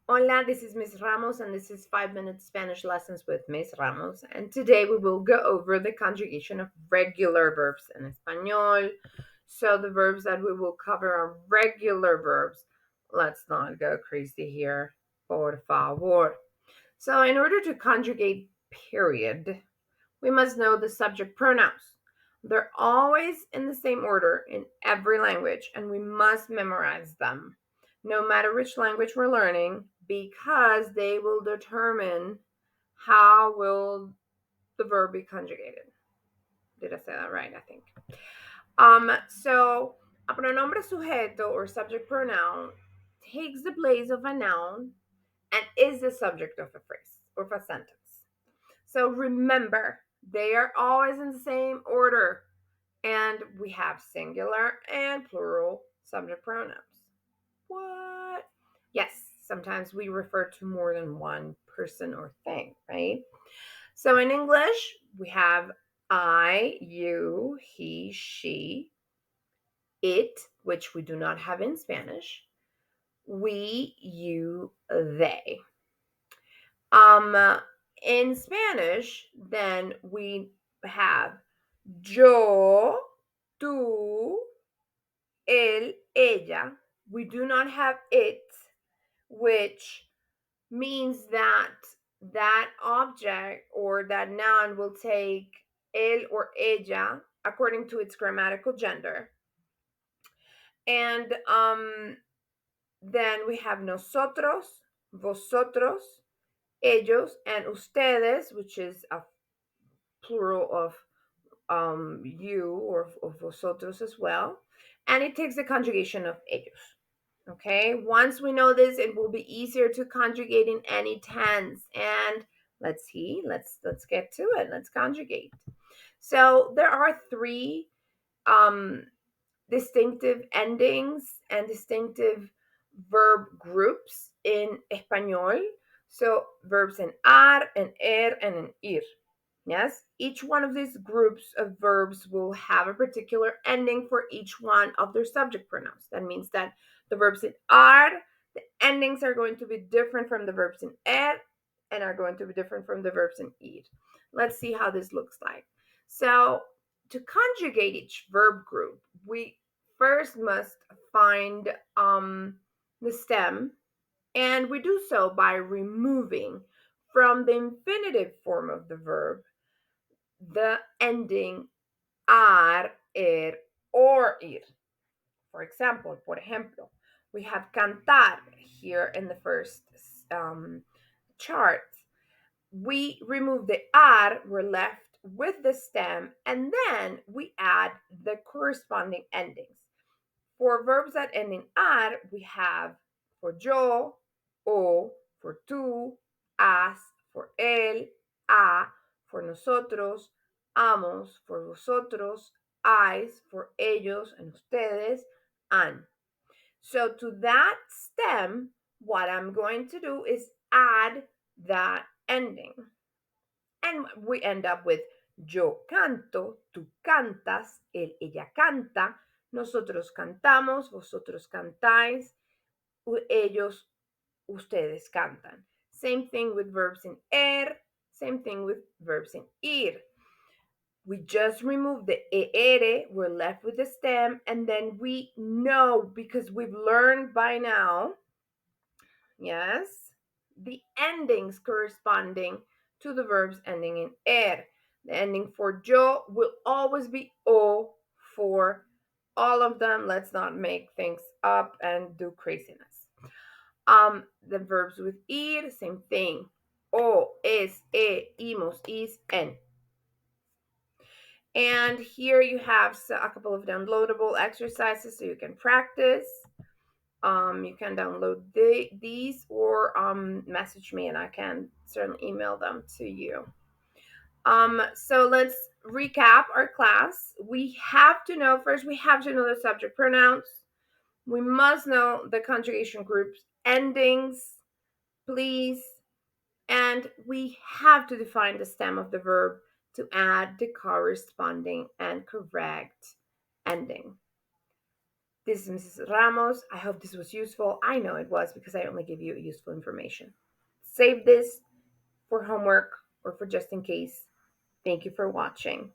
Hola, this is Miss Ramos, and this is 5 minute Spanish lessons with Miss Ramos. And today we will go over the conjugation of regular verbs in español. So, the verbs that we will cover are regular verbs. Let's not go crazy here. Por favor. So, in order to conjugate period, we must know the subject pronouns. They're always in the same order in every language, and we must memorize them, no matter which language we're learning, because they will determine how will the verb be conjugated. Did I say that right? I think. So a pronombre sujeto or subject pronoun takes the place of a noun and is the subject of a phrase or of a sentence. So remember, they are always in the same order. And we have singular and plural subject pronouns. What? Yes, sometimes we refer to more than one person or thing, right? So in English, we have I, you, he, she, it, which we do not have in Spanish, we, you, they. Um, in Spanish, then we have yo, tú, él, ella. We do not have it, which means that that object or that noun will take él or ella according to its grammatical gender. And then we have nosotros, vosotros, ellos, and ustedes, which is a plural of you or of vosotros as well. And it takes the conjugation of ellos. Okay, once we know this, it will be easier to conjugate in any tense. And let's see, let's get to it. Let's conjugate. So there are three um, distinctive endings and distinctive verb groups in español. So verbs in ar, en and en ir. Yes, each one of these groups of verbs will have a particular ending for each one of their subject pronouns. That means that the verbs in are, the endings are going to be different from the verbs in and are going to be different from the verbs in ir. Let's see how this looks like. So, to conjugate each verb group, we first must find the stem, and we do so by removing from the infinitive form of the verb the ending ar, or ir. For example, por ejemplo, we have cantar here in the first chart. We remove the ar, we're left with the stem, and then we add the corresponding endings. For verbs that end in ar, we have for yo, o, for tú, as, for él, a, for nosotros, amos, for vosotros, ais, for ellos and ustedes, an. So to that stem, what I'm going to do is add that ending. And we end up with yo canto, tú cantas, él, ella canta, nosotros cantamos, vosotros cantáis, ellos, ustedes cantan. Same thing with verbs in same thing with verbs in ir. We just remove the ere, we're left with the stem, and then we know because we've learned by now, yes, the endings corresponding to the verbs ending in The ending for yo will always be o for all of them. Let's not make things up and do craziness. The verbs with ir, same thing. O, es, imos, is, en. And here you have a couple of downloadable exercises so you can practice. You can download these or message me and I can certainly email them to you. So let's recap our class. We have to know the subject pronouns. We must know the conjugation groups endings, please. And we have to define the stem of the verb to add the corresponding and correct ending. This is Mrs. Ramos. I hope this was useful. I know it was because I only give you useful information. Save this for homework or for just in case. Thank you for watching.